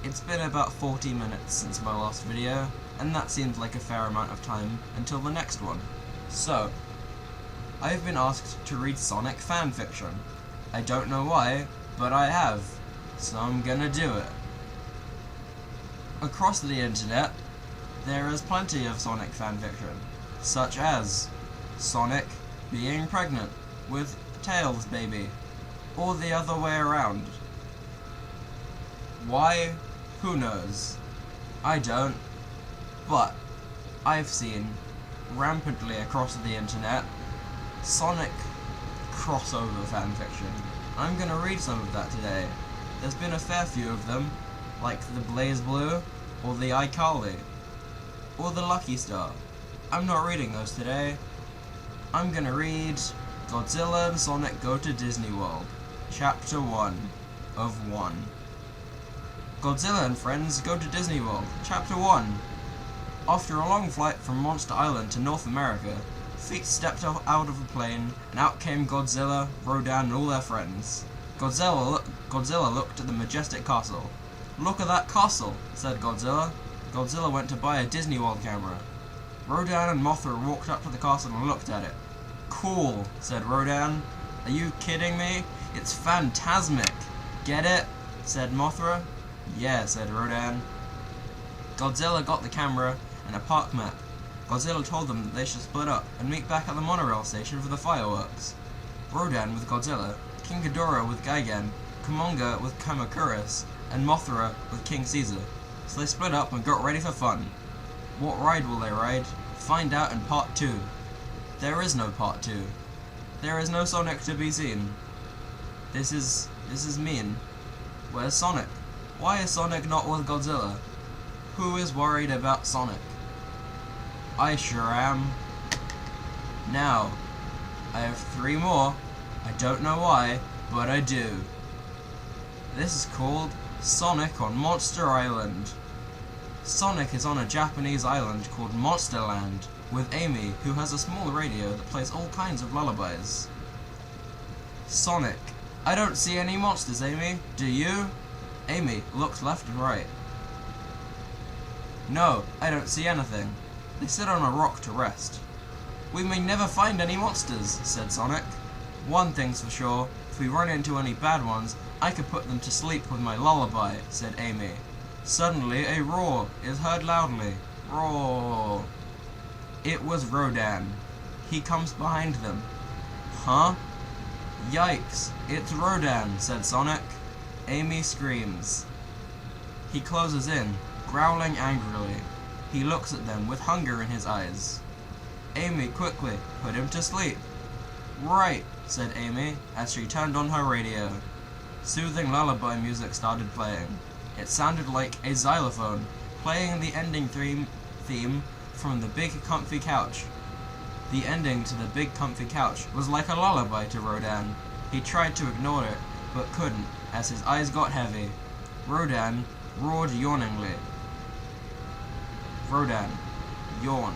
It's been about 40 minutes since my last video, and that seems like a fair amount of time until the next one. So, I've been asked to read Sonic fanfiction. I don't know why, but I have, so I'm gonna do it. Across the internet, there is plenty of Sonic fanfiction, such as Sonic being pregnant with Tails' baby, or the other way around. Why? Who knows? I don't, but I've seen rampantly across the internet Sonic crossover fanfiction. I'm gonna read some of that today. There's been a fair few of them, like the BlazBlue, or the iCarly, or the Lucky Star. I'm not reading those today. I'm gonna read Godzilla and Sonic Go to Disney World, Chapter 1 of 1. Godzilla and friends go to Disney World, Chapter 1. After a long flight from Monster Island to North America, Feet stepped out of the plane, and out came Godzilla, Rodan, and all their friends. Godzilla looked at the majestic castle. "Look at that castle," said Godzilla. Godzilla went to buy a Disney World camera. Rodan and Mothra walked up to the castle and looked at it. "Cool," said Rodan. "Are you kidding me? It's phantasmic. Get it?" said Mothra. "Yeah," said Rodan. Godzilla got the camera and a park map. Godzilla told them that they should split up and meet back at the monorail station for the fireworks. Rodan with Godzilla, King Ghidorah with Gigan, Kumonga with Kamacuras, and Mothra with King Caesar. So they split up and got ready for fun. What ride will they ride? Find out in part 2. There is no part 2. There is no Sonic to be seen. This is mean. Where's Sonic? Why is Sonic not with Godzilla? Who is worried about Sonic? I sure am. Now, I have 3 more. I don't know why, but I do. This is called Sonic on Monster Island. Sonic is on a Japanese island called Monsterland, with Amy, who has a small radio that plays all kinds of lullabies. Sonic: "I don't see any monsters, Amy. Do you?" Amy looked left and right. "No, I don't see anything. They sit on a rock to rest." "We may never find any monsters," said Sonic. "One thing's for sure, if we run into any bad ones, I could put them to sleep with my lullaby," said Amy. Suddenly a roar is heard loudly. Roar. It was Rodan. He comes behind them. "Huh? Yikes, it's Rodan," said Sonic. Amy screams. He closes in, growling angrily. He looks at them with hunger in his eyes. Amy quickly put him to sleep. "Right," said Amy as she turned on her radio. Soothing lullaby music started playing. It sounded like a xylophone, playing the ending theme from the Big Comfy Couch. The ending to the Big Comfy Couch was like a lullaby to Rodan. He tried to ignore it, but couldn't, as his eyes got heavy. Rodan roared yawningly. Rodan, yawn.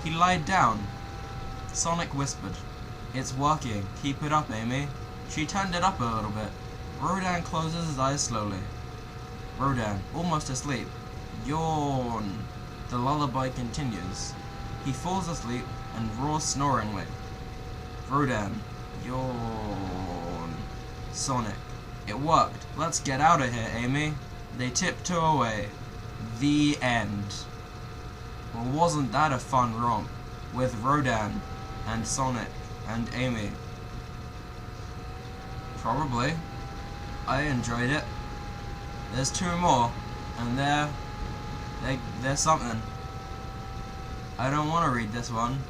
He lied down. Sonic whispered, "It's working. Keep it up, Amy." She turned it up a little bit. Rodan closes his eyes slowly. Rodan, almost asleep. Yawn. The lullaby continues. He falls asleep and roars snoringly. Rodan, yawn. Sonic, "It worked. Let's get out of here, Amy." They tiptoe away. The end. Well, wasn't that a fun romp with Rodan and Sonic and Amy? Probably. I enjoyed it. There's 2 more, and they're something. I don't want to read this one.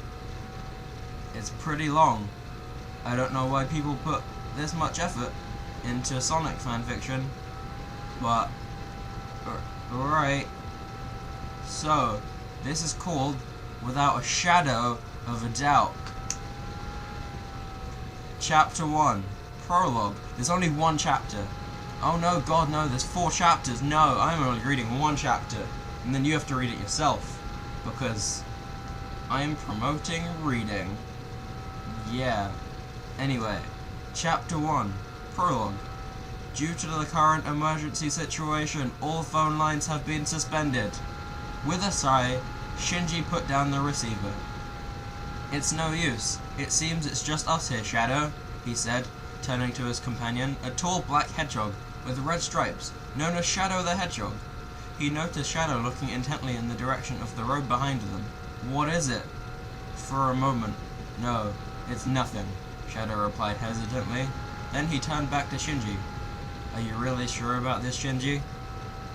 It's pretty long. I don't know why people put this much effort into Sonic fanfiction, but alright. So, this is called Without a Shadow of a Doubt. Chapter 1. Prologue. There's only 1 chapter. Oh no, God no, there's 4 chapters. No, I'm only reading 1 chapter. And then you have to read it yourself. Because I'm promoting reading. Yeah. Anyway, Chapter 1. Prologue. Due to the current emergency situation, all phone lines have been suspended. With a sigh, Shinji put down the receiver. It's no use. It seems it's just us here, Shadow, he said, turning to his companion, a tall black hedgehog with red stripes, known as Shadow the Hedgehog. He noticed Shadow looking intently in the direction of the road behind them. What is it? For a moment. No, it's nothing, Shadow replied hesitantly. Then he turned back to Shinji. Are you really sure about this, Shinji?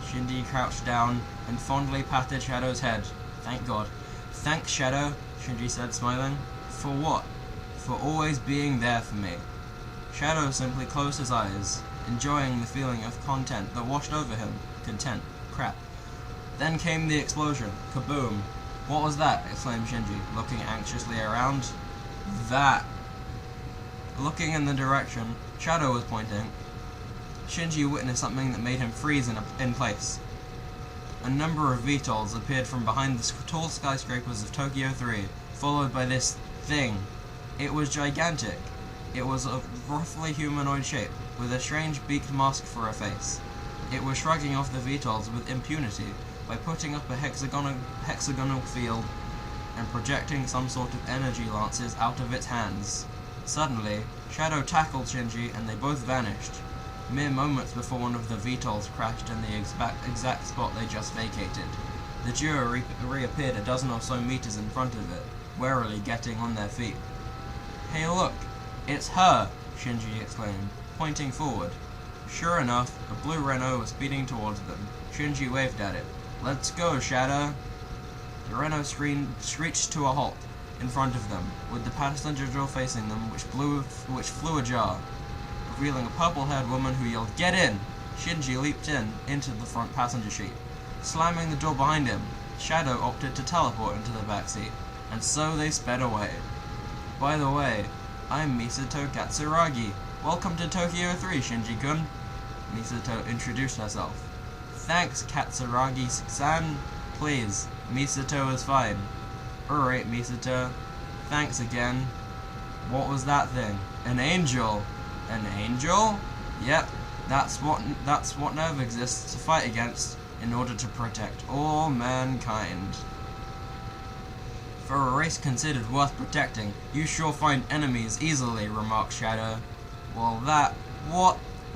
Shinji crouched down and fondly patted Shadow's head. Thank God. Thanks, Shadow, Shinji said, smiling. For what? For always being there for me. Shadow simply closed his eyes, enjoying the feeling of content that washed over him. Content. Crap. Then came the explosion. Kaboom. What was that? Exclaimed Shinji, looking anxiously around. That. Looking in the direction Shadow was pointing, Shinji witnessed something that made him freeze in place. A number of VTOLs appeared from behind the tall skyscrapers of Tokyo 3, followed by this thing. It was gigantic. It was of roughly humanoid shape, with a strange beaked mask for a face. It was shrugging off the VTOLs with impunity by putting up a hexagonal field and projecting some sort of energy lances out of its hands. Suddenly, Shadow tackled Shinji and they both vanished, mere moments before one of the VTOLs crashed in the exact spot they just vacated. The duo reappeared a dozen or so meters in front of it, warily getting on their feet. Hey look, it's her, Shinji exclaimed, pointing forward. Sure enough, a blue Renault was speeding towards them. Shinji waved at it. Let's go, Shadow. The Renault screeched to a halt in front of them, with the passenger door facing them, which flew ajar, revealing a purple-haired woman who yelled, "Get in!" Shinji leaped into the front passenger seat. Slamming the door behind him, Shadow opted to teleport into the back seat, and so they sped away. By the way, I'm Misato Katsuragi. Welcome to Tokyo 3, Shinji-kun. Misato introduced herself. Thanks, Katsuragi-san. Please, Misato is fine. Alright, Misato. Thanks again. What was that thing? An angel. An angel? Yep, that's what Nerve exists to fight against in order to protect all mankind. For a race considered worth protecting, you sure find enemies easily, remarked Shadow. Well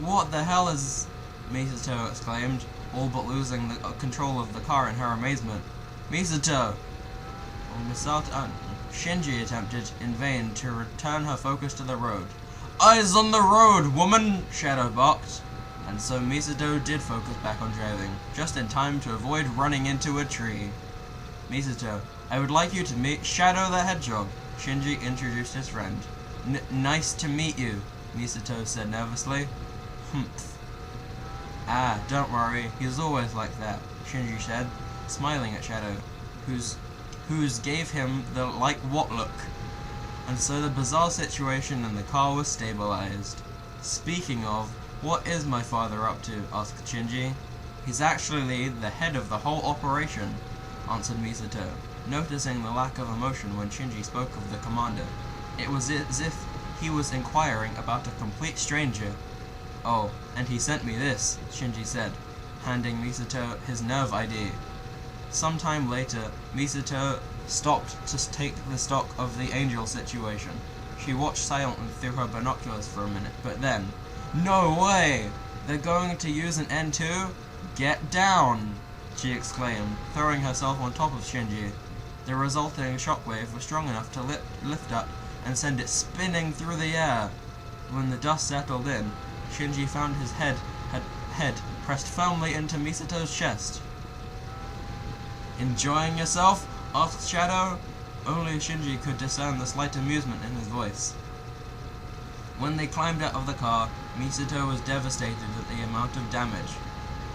what the hell is... Misato exclaimed, all but losing the control of the car in her amazement. Misato! Shinji attempted in vain to return her focus to the road. Eyes on the road, woman! Shadow barked. And so Misato did focus back on driving, just in time to avoid running into a tree. Misato, I would like you to meet Shadow the Hedgehog, Shinji introduced his friend. Nice to meet you, Misato said nervously. Humph. Ah, don't worry, he's always like that, Shinji said, smiling at Shadow, whose gave him the like what look. And so the bizarre situation in the car was stabilized. Speaking of, what is my father up to? Asked Shinji. He's actually the head of the whole operation, answered Misato, noticing the lack of emotion when Shinji spoke of the commander. It was as if he was inquiring about a complete stranger. Oh, and he sent me this, Shinji said, handing Misato his Nerve ID. Sometime later, Misato stopped to take the stock of the angel situation. She watched silently through her binoculars for a minute, but then, no way! They're going to use an N2? Get down! She exclaimed, throwing herself on top of Shinji. The resulting shockwave was strong enough to lift up and send it spinning through the air. When the dust settled in, Shinji found his head pressed firmly into Misato's chest. Enjoying yourself? Asked Shadow. Only Shinji could discern the slight amusement in his voice. When they climbed out of the car, Misato was devastated at the amount of damage.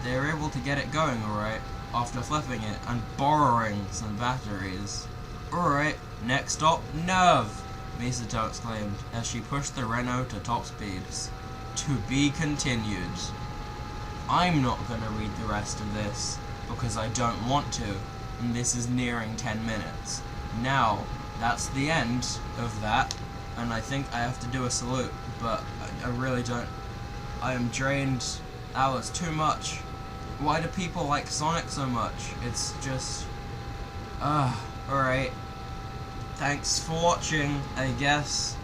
They were able to get it going alright, after flipping it and borrowing some batteries. Alright, next stop, Nerve! Misato exclaimed, as she pushed the Renault to top speeds. To be continued. I'm not gonna read the rest of this, because I don't want to, and this is nearing 10 minutes. Now, that's the end of that, and I think I have to do a salute, but I really don't I am drained. That was too much. Why do people like Sonic so much? It's just... alright. Thanks for watching, I guess.